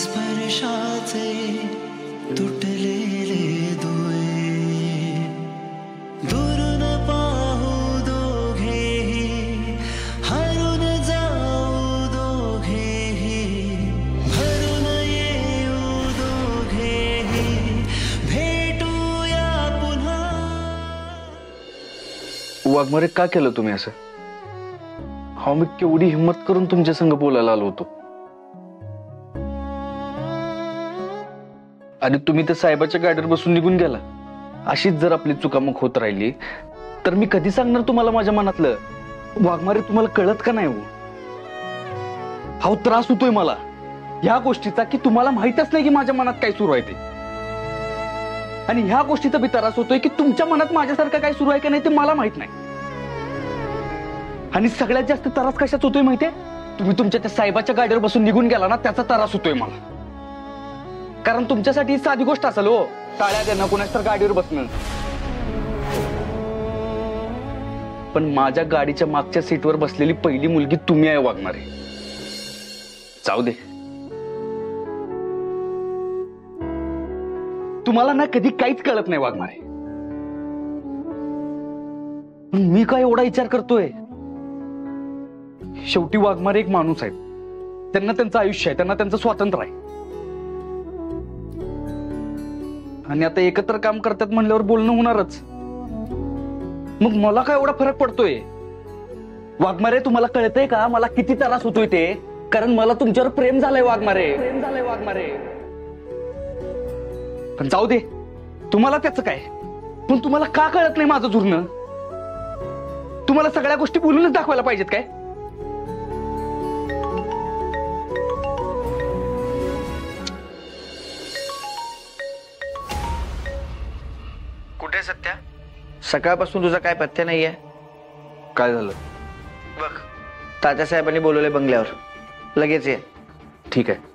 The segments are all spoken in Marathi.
स्पर्शाचे तुटलेले दुवे दुरून पाहू दोघेही हरून जाऊ दोघेही भरून येऊ दोघेही भेटूया पुन्हा। वाघमारे का केलं तुम्ही असं? हा मी केवढी हिम्मत करून तुमच्या संग बोलायला आलो होतो आणि तुम्ही त्या साहेबाच्या गाडीवर बसून निघून गेला। अशीच जर आपली चुकामुक होत राहिली तर मी कधी सांगणार तुम्हाला माझ्या मनातलं? वाघमारे तुम्हाला कळत का नाही हो? हा त्रास होतोय मला ह्या गोष्टीचा की तुम्हाला माहितच नाही की माझ्या मनात काय सुरू आहे ते, आणि ह्या गोष्टीचा बी त्रास होतोय की तुमच्या मनात माझ्यासारखं काय सुरू आहे का नाही ते मला माहित नाही। आणि सगळ्यात जास्त त्रास कशाच होतोय माहितीये? तुम्ही तुमच्या त्या साहेबाच्या गाडीवर बसून निघून गेला ना त्याचा त्रास होतोय मला। कारण तुमच्यासाठी साधी गोष्ट असेल हो, टाळ्या देणं, कोणाच तर गाडीवर बसणं, पण माझ्या गाडीच्या मागच्या सीटवर बसलेली पहिली मुलगी तुम्ही आहे वाघमारे। जाऊ दे, तुम्हाला ना कधी काहीच कळत नाही वाघमारे। मी काय एवढा विचार करतोय? शेवटी वाघमारे एक माणूस आहेत, त्यांना त्यांचं आयुष्य आहे, त्यांना त्यांचं स्वातंत्र्य आहे, आणि आता एकत्र काम करतात म्हणल्यावर बोलणं होणारच। मग मला काय एवढा फरक पडतोय? वाघमारे तुम्हाला कळतंय का मला किती त्रास होतोय ते? कारण मला तुमच्यावर प्रेम झालंय वाघमारे, प्रेम झालंय वाघमारे। पण जाऊ दे, तुम्हाला त्याचं काय, पण तुम्हाला का कळत नाही माझं जुळणं? तुम्हाला सगळ्या गोष्टी बोलूनच दाखवायला पाहिजेत काय? कुठे सत्या? सकाळपासून तुझा काय पत्ता नाहीये। काय झालं? बघ, तात्यासाहेबांनी बोलवले बंगल्यावर, लगेच ये। ठीक आहे।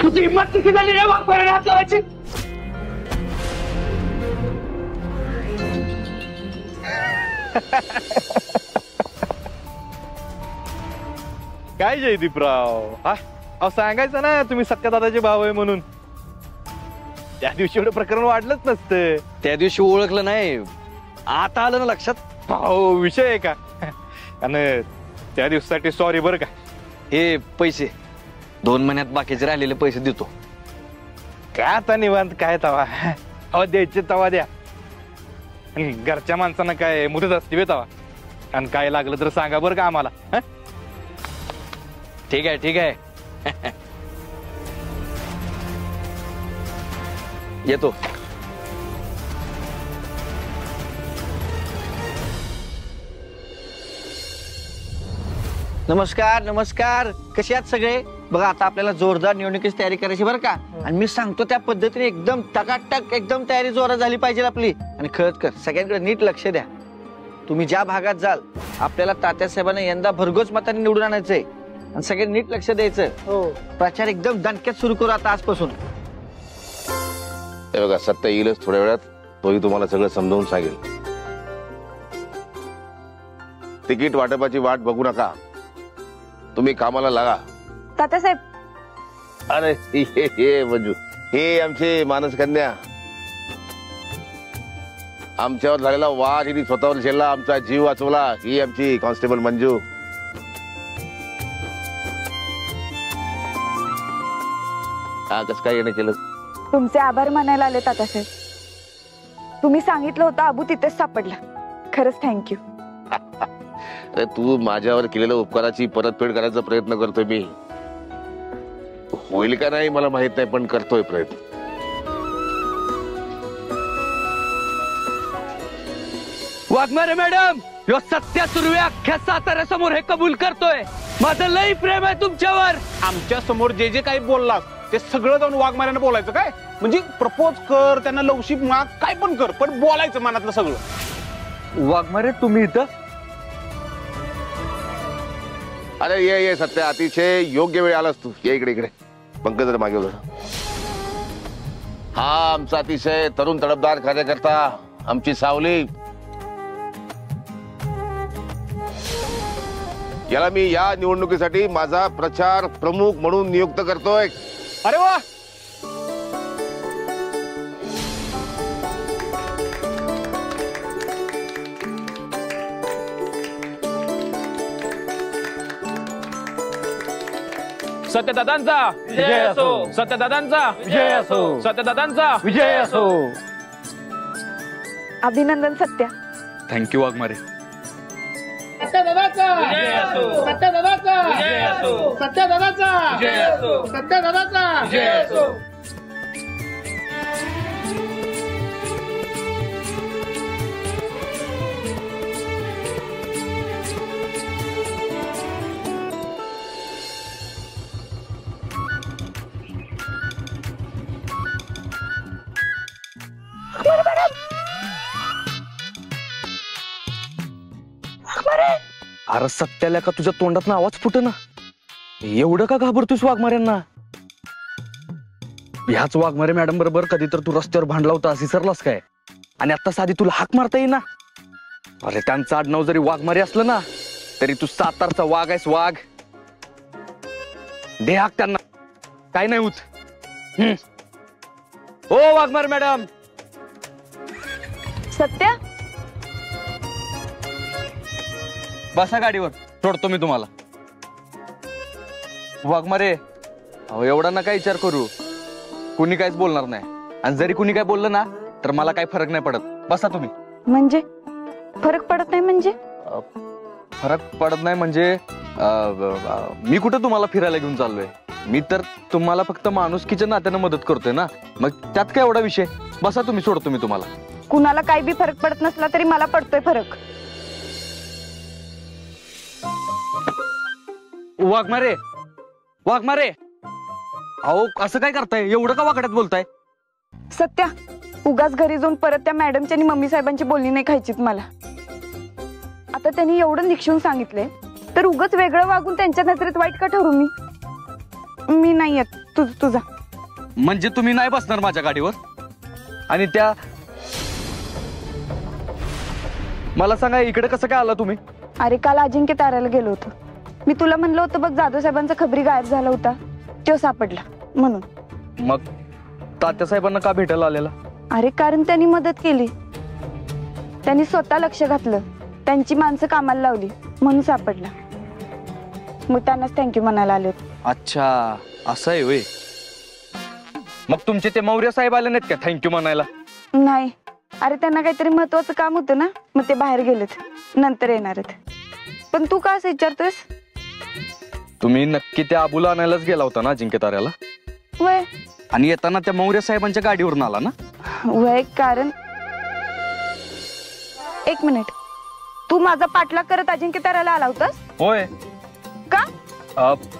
तुझी हिम्मत किती झाली रे वाघमारे हात लावायची? काय जयदीपराव, हा सांगायचं ना तुम्ही सख्या दादाचे भाव आहे म्हणून। त्या दिवशी एवढं प्रकरण वाढलंच नसतं। त्या दिवशी ओळखलं नाही, आता आलं ना लक्षात। हो, विषय आहे का? आणि त्या दिवसासाठी सॉरी बरं का। हे पैसे 2 महिन्यात बाकीचे राहिलेले पैसे देतो। काय आता निवांत काय तवा, अहो द्यायचे तवा द्या, आणि घरच्या माणसांना काय मुदत असते तवा, आणि काय लागलं तर सांगा बरं का आम्हाला। ठीक आहे ठीक आहे, येतो। नमस्कार नमस्कार, कसे आहात सगळे? बघा, आता आपल्याला जोरदार निवडणुकीची तयारी करायची बरं का, आणि मी सांगतो त्या पद्धतीने एकदम टकाटक एकदम तयारी जोरात झाली पाहिजे आपली। आणि खरंच कर, सगळ्यांकडे नीट लक्ष द्या। तुम्ही ज्या भागात जाल आपल्याला तात्यासाहेबांना यंदा भरघोस मतांनी निवडून आणायचंय, आणि सगळे नीट लक्ष द्यायचं। हो, प्रचार एकदम दणक्यात सुरू करू आता आजपासून। हे बघा, सत्ता येईलच थोड्या वेळात, तोही तुम्हाला सगळं समजावून सांगेल। तिकीट वाटपाची वाट बघू नका, तुम्ही कामाला लागा। तात्यासाहेब, अरे हे मंजू, हे आमचे मानस कन्या, आमच्यावर झालेला वाद हिने स्वतःवर झेलला, आमचा जीव वाचवला, ही आमची कॉन्स्टेबल मंजू। हा, कसं काय येणं केलं? तुमचे आभार मानायला आले तात्यासाहेब। तुम्ही सांगितलं होतं अबू तिथेच सापडला, खरंच थँक्यू। तू माझ्यावर केलेल्या उपकाराची परतफेड करायचा प्रयत्न करतोय मी, होईल का नाही मला माहित नाही, पण करतोय प्रयत्न। वाघमारे मॅडम, ह्यो सत्या सुर्वे अख्ख्या साताऱ्यासमोर हे कबूल करतोय, माझं लई प्रेम आहे तुमच्यावर। आमच्या समोर जे जे काही बोललास ते सगळं जाऊन वाघमाऱ्यानं बोलायचं काय? म्हणजे प्रपोज कर, त्यांना लवशिप माग, काय पण कर, पण बोलायचं मनातलं सगळं. वाघमारे तुम्ही इथं? अरे ये सत्या, अतिशय योग्य वेळ आलास तू. ये इकडे पंकज जरा मागे जरा. हा आमचा अतिशय तरुण तडफदार कार्यकर्ता, आमची सावली. याला मी या निवडणुकीसाठी माझा प्रचार प्रमुख म्हणून नियुक्त करतोय. अरे वा. सत्यदादांचा विजय असो, सत्यदादांचा विजय असो, सत्यदादांचा विजय असो. अभिनंदन सत्या. थँक्यू वाघमारे. सत्यदादाचा विजय असो, सत्यदादाचा विजय असो, सत्यदादाचा विजय असो, सत्यदादाचा विजय असो. अरे सत्याला का तुझ्या तोंडात आवाज फुट ना? एवढं का घाबरतोस वाघमाऱ्यांना? ह्याच वाघमारे मॅडम बरोबर कधी तर तू रस्त्यावर भांडला होता, विसरलास काय? आणि आता साधी तुला हाक मारता येईना? अरे त्यांचं आडनाव जरी वाघमारे असलं ना, तरी तू सातारचा वाघ आहेस, वाघ. दे हाक त्यांना, काय नाही होत. हो वाघमारे मॅडम. सत्या बसा गाडीवर, सोडतो मी तुम्हाला. वाघमारे अहो एवढा नका विचार करू, कुणी काहीच बोलणार नाही. आणि जरी कुणी काय बोललं ना तर मला काही फरक नाही पडत. बसा तुम्ही. म्हणजे फरक पडत नाही म्हणजे? फरक पडत नाही म्हणजे मी कुठं तुम्हाला फिरायला घेऊन चाललोय? मी तर तुम्हाला फक्त माणुसकीच्या नात्यानं मदत करतोय ना, मग त्यात काय एवढा विषय. बसा तुम्ही, सोडतो मी तुम्हाला. कुणाला काही बी फरक पडत नसला तरी मला पडतोय फरक. वाघमारे, वाघमारे अहो असं काय करताय? एवढं का वाकड्यात बोलताय? सत्या उगाच घरी जाऊन परत त्या मॅडमची आणि मम्मी साहेबांची बोलणी नाही खायचीत मला. आता त्यांनी एवढं निक्षून सांगितले तर उगाच वेगळं वागून त्यांच्या नजरेत वाईट का ठरू मी? मी नाही येत. तुझा म्हणजे तुम्ही नाही बसणार माझ्या गाडीवर? आणि त्या मला सांगा इकडे कसं काय आला तुम्ही? अरे काल अजिंक्य ताऱ्याला गेलो होतो. मी तुला म्हणलं होतं बघ, जाधव साहेबांचा खबरी गायब झाला होता, तो सापडला म्हणून. मग तात्या साहेबांना का भेटायला आलेला? अरे कारण त्यांनी मदत केली, त्यांनी स्वतः लक्ष घातलं, त्यांची माणसं कामाला लावली म्हणून सापडला. मग त्यांनाच थँक्यू म्हणायला आले. अच्छा असं आहे होय. मग तुमचे ते मौर्य साहेब आले नाहीत का थँक्यू म्हणायला? नाही, अरे त्यांना काहीतरी महत्वाचं काम होतं ना, मग ते बाहेर गेलेत, नंतर येणार आहेत. पण तू का असं विचारतोयस? तुम्ही नक्की त्या आबूला आणायलाच गेला होता ना अजिंक्य ताऱ्याला? वय. आणि येताना त्या मौर्य साहेबांच्या गाडीवरून आला ना? वय कारण एक मिनिट, तू माझा पाठलाग करत अजिंक्य ताऱ्याला आला होतास? होय. का?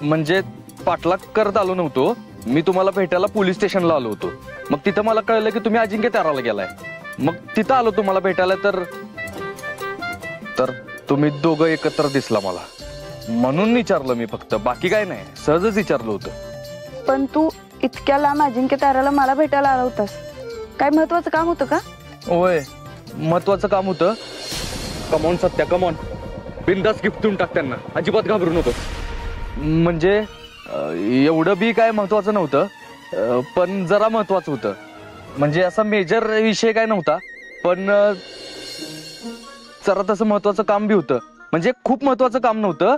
म्हणजे पाठलाग करत आलो नव्हतो मी, तुम्हाला भेटायला पोलीस स्टेशनला आलो होतो. मग तिथं मला कळलं की तुम्ही अजिंक्य ताऱ्याला गेलाय. मग तिथं आलो तुम्हाला भेटायला, तर तुम्ही दोघं एकत्र दिसला मला, म्हणून विचारलं मी फक्त, बाकी काय नाही, सहजच विचारलं होतं. पण तू इतक्या लांब अजिंक्य ताऱ्याला मला भेटायला आला होतास, काय महत्वाचं काम होतं का? होय महत्वाचं काम होतं. कमॉन सत्या कमॉन, बिंदास गिफ्ट देऊन टाक त्यांना, अजिबात घाबरू नको. म्हणजे एवढं बी काय महत्वाचं नव्हतं, पण जरा महत्वाचं होतं. म्हणजे असा मेजर विषय काय नव्हता, पण जरा तसं महत्वाचं काम बी होतं. म्हणजे खूप महत्वाचं काम नव्हतं,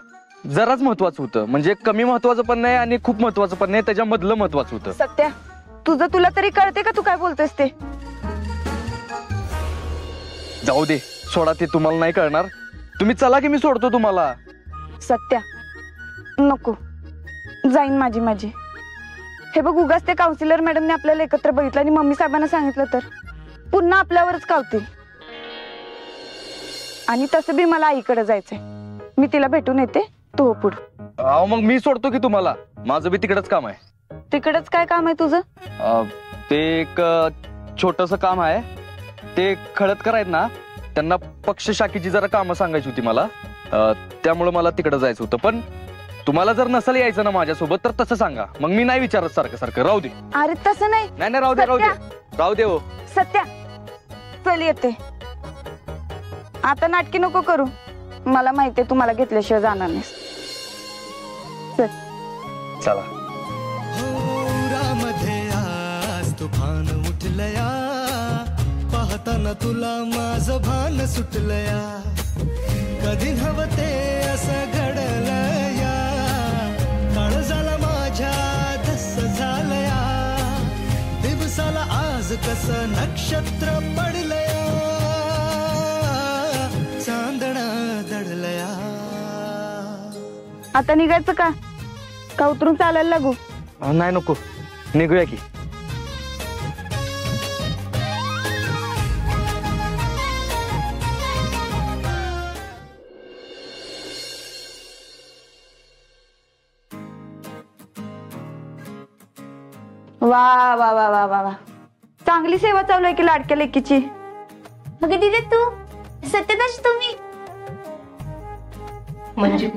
जराच महत्वाचं होतं. म्हणजे कमी महत्वाचं पण नाही आणि खूप महत्वाचं पण नाही, त्याच्यामधलं महत्वाचं होतं. सत्या तुला तरी कळते का तू काय बोलतोयस ते? जाऊ दे, सोडा, ते तुम्हाला नाही कळणार. तुम्ही चला की मी सोडतो तुम्हाला. सत्या नको, जाईन माझी. हे बघ, उगाच ते काउन्सिलर मॅडमने आपल्याला एकत्र बघितलं आणि मम्मी साहेबांना सांगितलं तर पुन्हा आपल्यावरच कावतील. आणि तसं बी मला आईकडे जायचंय, मी तिला भेटून येते, तू हो पुढं. मग मी सोडतो की तुम्हाला, माझं बी तिकडच काम आहे. तिकडच काय काम आहे तुझं? ते एक छोटस काम आहे. ते खळदकर आहेत ना, त्यांना पक्ष शाखेची जरा कामं सांगायची होती मला. त्यामुळे मला तिकडे जायचं होतं. पण तुम्हाला जर नसेल यायचं ना माझ्यासोबत तर तसं सांगा, मग मी नाही विचारत सारखं सारखं. राहू दे. अरे तसं नाही. नाही राहू दे, राहू दे, राहू दे. हो सत्या चल येते. आता नाटकी नको करू, मला माहितीये तुम्हाला घेतल्याशिवाय जाणार नाहीस. चल. चला. मध्ये आज तुफान उठलया, पाहताना तुला माझं भान सुटलया. कधी नव्हते असं घडलया, काळ झाला माझ्या धस झालया. दिवसाला आज कसं नक्षत्र पडलया, चांदणा दडलया. आता निघायचं का उतरून चालायला लागू? नाही नको, निघूया की. वा वा वा वा वा वा, चांगली सेवा चालू आहे की लाडक्या लेकीची. मग दिदे तू सत्यदाश तुम्ही म्हणजे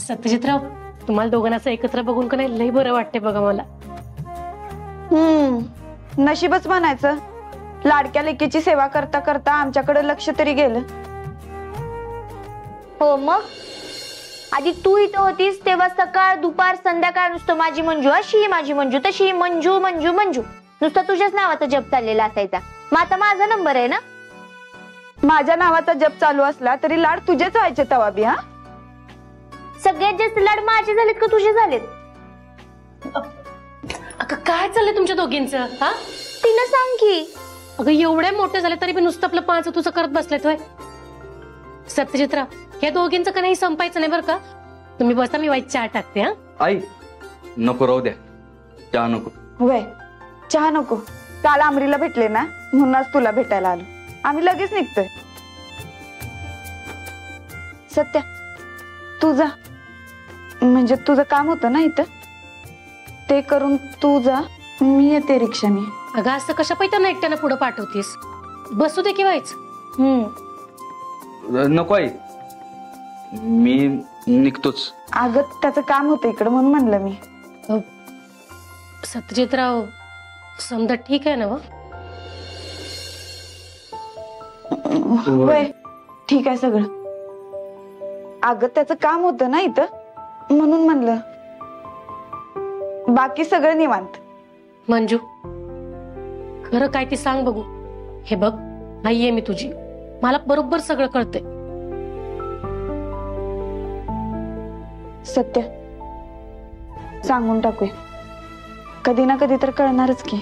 सत्यजितराव, तुम्हाला दोघांना एकत्र बघून का नाही लई बरं वाटते बघा मला. नशीबच म्हणायचं. लाडक्या लेकीची सेवा करता करता आमच्याकडे लक्ष तरी गेलं. हो मग आधी तू इथं होतीस तेव्हा सकाळ दुपार संध्याकाळ नुसतं माझी मंजू अशी, माझी मंजू तशी, मंजू मंजू मंजू, नुसतं तुझ्याच नावाचा जप चाललेला असायचा. मग आता माझा नंबर आहे ना. माझ्या नावाचा जप चालू असला तरी लाड तुझेच व्हायचे तवा बी. हा, सगळ्यात जास्त लाड माझे झालेत का तुझे झालेत? अगं काय चाललंय तुमच्या दोघींचं? हा, तिला सांग की. अगं एवढे मोठे झाले तरी मी नुसतं आपलं पाच तुझं करत बसलेत होय. सत्यजितराव, या दोघींचं का नाही संपायचं नाही बरं का. तुम्ही बसा, मी वाईट चहा टाकते. हा आई नको, राहू द्या, चहा नको. होय, चहा नको. काल आमरीला भेटले ना, म्हणूनच तुला भेटायला आलो. आम्ही लगेच निघतोय. सत्या तू जा, म्हणजे तुझं काम होतं ना इथं, ते करून तू जा, मी येते रिक्षाने. अगं असं कशा पैताना एकट्यानं पुढे पाठवतीस? बसू दे की व्हायच. नको आई, मी निघतोच. अगं त्याचं काम होतं इकडं म्हणून म्हणलं मी. सत्यजितराव, समजा ठीक आहे ना? होय ठीक आहे सगळं. अगं त्याचं काम होतं ना इथं म्हणून म्हणलं. बाकी सगळं निवांत. मंजू, खरं काय ती सांग बघू. हे बघ, नाहीये मी तुझी, मला बरोबर सगळं कळतंय. सत्य सांगून टाकूया, कधी ना कधी तर कळणारच की.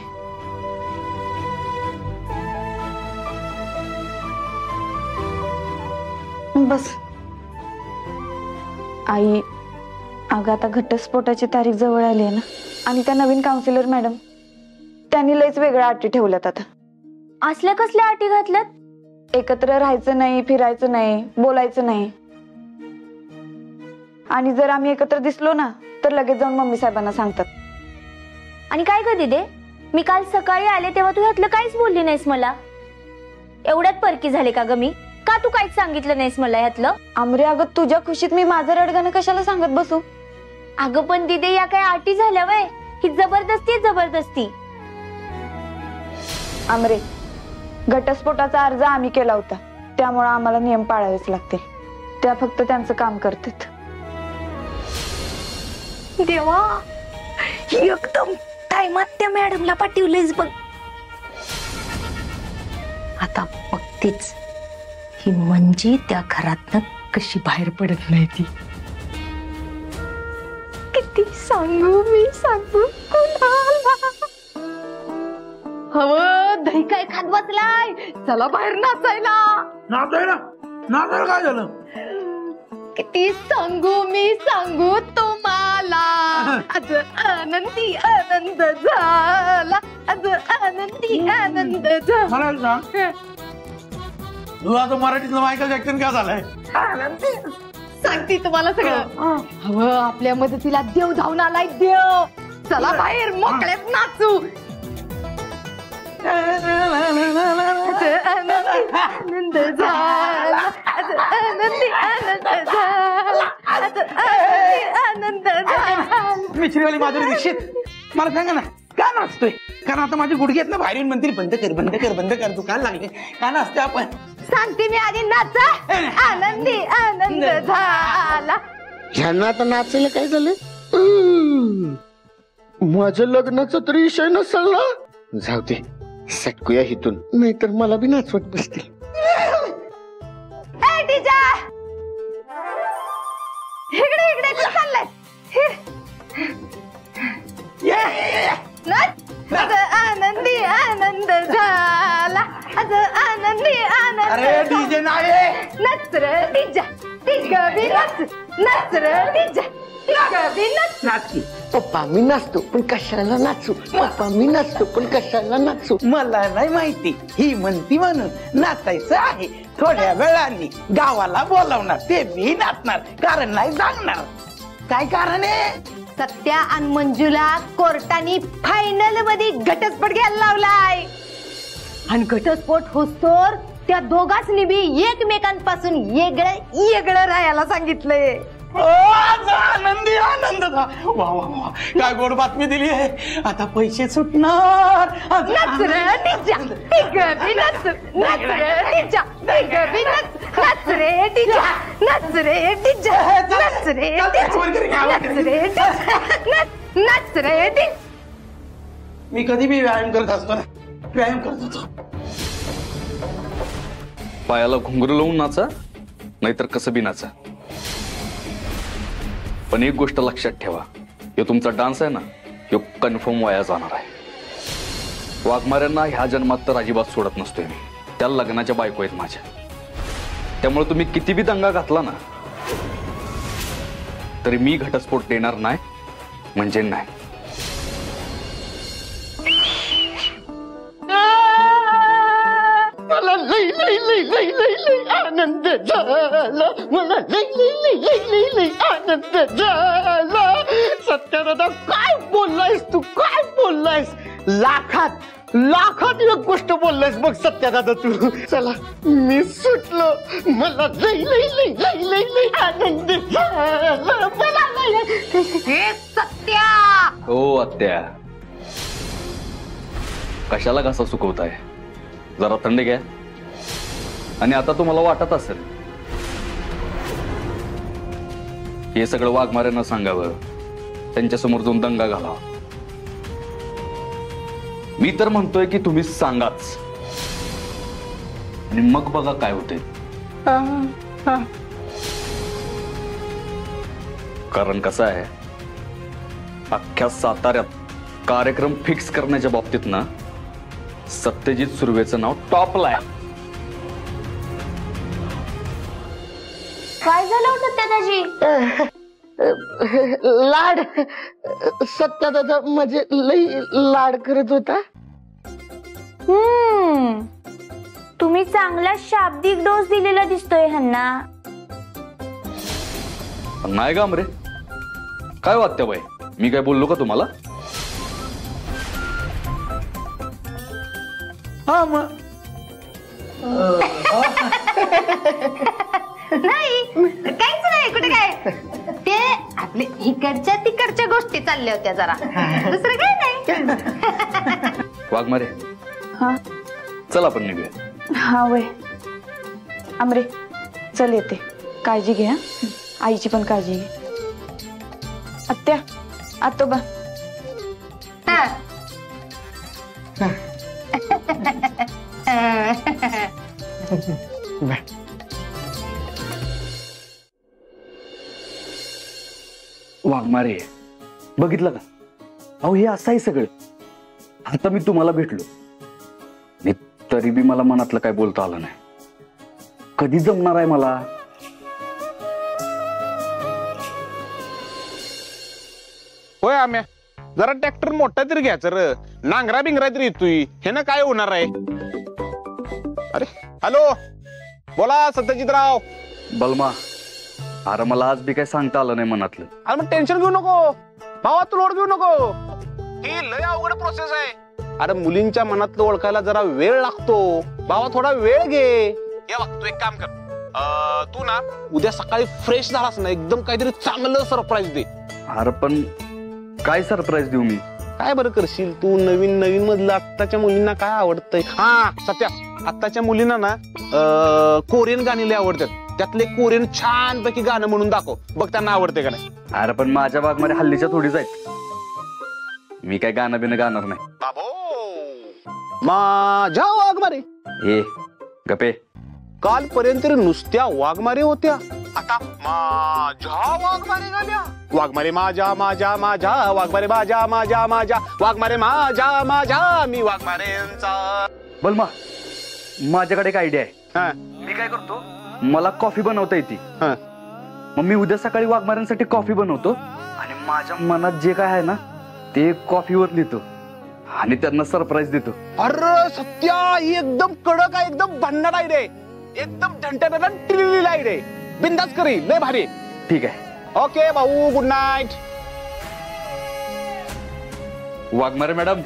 बस. आई, अगं आता घटस्फोटाची तारीख जवळ आली आहे ना, आणि त्या नवीन काउन्सिलर मॅडम त्यांनी लयच वेगळ्या अटी ठेवल्यात. आता असल्या कसल्या अटी घातल्यात? एकत्र राहायचं नाही, फिरायचं नाही, बोलायचं नाही. आणि जर आम्ही एकत्र दिसलो ना तर लगेच जाऊन मम्मी साहेबांना सांगतात. आणि काय ग दिदे, मी काल सकाळी आले तेव्हा तू ह्यातलं काहीच बोलली नाहीस मला. एवढ्यात परकी झाले का ग मी? का तू काहीच सांगितलं नाहीस मला ह्यातलं? आमरे, अगं तुझ्या खुशीत मी माझं रडगाणं कशाला सांगत बसू? अगं पण दिदे, या काय अटी झाल्या वय? ही जबरदस्ती जबरदस्ती. आमरे, घटस्फोटाचा अर्ज आम्ही केला होता, त्यामुळे आम्हाला नियम पाळावेच लागतील. त्या फक्त त्यांचं काम करतात. देवा, एकदम टाइमात त्या मॅडमला पाठवलेच बघ. आता बघतेच ही म्हणजे त्या घरातनं कशी बाहेर पडत नाही ती. किती सांगू मी, सांगू कुणाला? हवं दही काय खात बसलाय, चला बाहेर नाचायला. नाचायला काय झालं? किती सांगू मी, सांगू तुम्हाला. आज आनंदी आनंद झाला, आज आनंदी आनंद झाला. मला सांग, तुला आता मराठीतलं मायकल जॅक्सन का झालंय? सांगते तुम्हाला सगळं. हवं आपल्या मदतीला देव धावून आलाय. देव चला बाहेर मोकळ्यात नाचू. आनंद झाला, आनंदी आनंद झाला, आनंद झाला. मिश्रीवाली माधुरी दीक्षित, मला सांगा ना का नाचतोय? कारण आता माझे गुडघ्यात ना बाहेरून म्हणतील बंद कर बंद कर बंद कर, दुकान लागले. का नाचतोय आपण? सांगते मी आधी नाचा. आनंदी आनंद झाला. ह्यांना आता नाचायला काय झालं? माझं लग्नाचा तरी विषय नसेल ना. जाऊ दे, सटकूया हिथून, नाहीतर मला बी नाचवत बसतील. इकडे इकडे चाललंय. आनंदी आनंद झाला, आज आनंदी आनंद. अरे डीजे नाही, नच रे डीजा, तिघं बी नच, नच रे डीजा, तिघं बी नच. नाचू पप्पा, मी नाचतो पण कशाला नाचू? पप्पा मी नाचतो पण कशाला नाचू? मला नाही माहिती, ही म्हणती म्हणून नाचायचं आहे. थोड्या वेळाने गावाला बोलावणार, ते बी नाचणार, कारण नाही सांगणार. काय कारण आहे? सत्या आणि मंजूला कोर्टाने फायनल मध्ये घटस्फोट घ्यायला लावलाय. आणि घटस्फोट होस्तोर त्या दोघांनी बी एकमेकांपासून वेगळं राहायला सांगितलंय. आनंदी आनंद वा वा वा, काय गोड बातमी दिली आहे. आता पैसे सुटणार. नच रे डीजा, तिघं बी नच, नच रे डीजा, तिघं बी नच, नच रे डीजा, नच रे डीजा, नच रे डीजा, नच रे डीजा, नच रे डीजा. मी कधी बी व्यायाम करत असतो ना, व्यायाम करत होतो. पायाला घुंगरू लावून नाचा, नाहीतर कसं बी नाचा. पण एक गोष्ट लक्षात ठेवा, हे तुमचा डान्स आहे ना, हे कन्फर्म वाया जाणार आहे. वाघमाऱ्यांना ह्या जन्मात तर अजिबात सोडत नसतोय मी. त्या लग्नाच्या बायको आहेत माझ्या. त्यामुळे तुम्ही किती बी दंगा घातला ना, तरी मी घटस्फोट देणार नाही म्हणजे नाही. मला लई लई लई लई लई लई आनंद झाला. मला लई लई लई लई लई लई आनंद झाला. सत्यादादा काय बोललायस तू? काय बोललायस? लाखात लाखात एक गोष्ट बोललायस बघ सत्यादादा तू. चला मी सुटलो. मला लई लई लई लई लई लई आनंद झाला. मला लई. हे सत्या. हो आत्या, कशाला घासा सुकवताय? जरा थंड घ्या. आणि आता तुम्हाला वाटत असेल हे सगळं वाघमाऱ्यांना सांगावं, त्यांच्यासमोर जाऊन दंगा घालावा. मी तर म्हणतोय की तुम्ही सांगाच, आणि मग बघा काय होते. कारण कसं आहे, अख्ख्या साताऱ्यात कार्यक्रम फिक्स करण्याच्या बाबतीत ना सत्यजित सुर्वेचं नाव टॉपला आहे. काय झालं होतं दादाजी? लाड. सत्यादादा म्हणजे लई लाड करत होता. तुम्ही चांगला शाब्दिक डोस दिलेला दिसतोय ह्यांना. नाही गामरे, काय वाटतं बाई? मी काय बोललो का तुम्हाला? हा मग नाही, काहीच नाही. कुठे काय, ते आपले इकडच्या तिकडच्या गोष्टी चालल्या होत्या जरा, दुसरं काय नाही. वाघमारे, हा चल आपण निघूया. हा वय आमरे, चल येते. काळजी घे. हा, आईची पण काळजी घे. आत्या, आतोबा. वाघमारे, बघितलं का? अहो हे असं आहे सगळं. आता मी तुम्हाला भेटलो आणि तरी बी मला मनातलं काय बोलता आलं नाही. कधी जमणार आहे मला? होय आम्या, जरा ट्रॅक्टर मोठा तरी घ्यायचं र. नांगरा बिंगरा तरी येतोय, हे ना काय होणार आहे? अरे हॅलो, बोला सत्यजितराव. बलमा, अरे मला आज बी काय सांगता आलं नाही मनातलं. अरे मग टेन्शन घेऊ नको भावा, तू लोड घेऊ नको. ही लय अवघड प्रोसेस आहे. अरे मुलींच्या मनातलं ओळखायला जरा वेळ लागतो. बाबा थोडा वेळ घे. हे बघ तू एक काम कर, तू ना उद्या सकाळी फ्रेश झालास ना एकदम काहीतरी चांगलं सरप्राईज दे. अरे पण काय सरप्राईज देऊ मी? काय बरं करशील तू? नवीन नवीन मधलं आत्ताच्या मुलींना काय आवडतंय? हा सत्या, आत्ताच्या मुलींना ना कोरियन गाणी लय आवडतात. त्यातले कोरियन छान पैकी गाणं म्हणून दाखव, बघ त्यांना आवडते का नाही. अरे पण माझ्या बागमध्ये हल्लीच्या थोडीच आहेत. मी काय गाणं बिणं गाणार नाही. बाबो माझ्या वाघमारे, ए गपे. कालपर्यंत नुसत्या वाघमारे होत्या, आता माझ्या वाघमारे झाल्या. वाघमारे माझ्या माझ्या माझ्या, वाघमारे माझ्या माझ्या माझ्या, वाघमारे माझ्या माझ्या, मी वाघमारेंचा. बलमा, माझ्याकडे एक आयडिया आहे. हा, मी काय करतो, मला कॉफी बनवता येते. हा. मग मी उद्या सकाळी वाघमाऱ्यांसाठी कॉफी बनवतो आणि माझ्या मनात जे काय आहे ना ते कॉफीवर लिहितो आणि त्यांना सरप्राईज देतो. अरे सत्या, ही एकदम कडक आहे, एकदम भन्नाट आयडिया आहे, एकदम ढंटन टिल्ली आयडिया आहे. बिंदास करी, लय भारी. ठीक आहे. ओके भाऊ, गुड नाईट. वाघमारे मॅडम,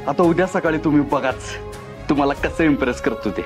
आता उद्या सकाळी तुम्ही बघाच तुम्हाला कसं इम्प्रेस करतो ते.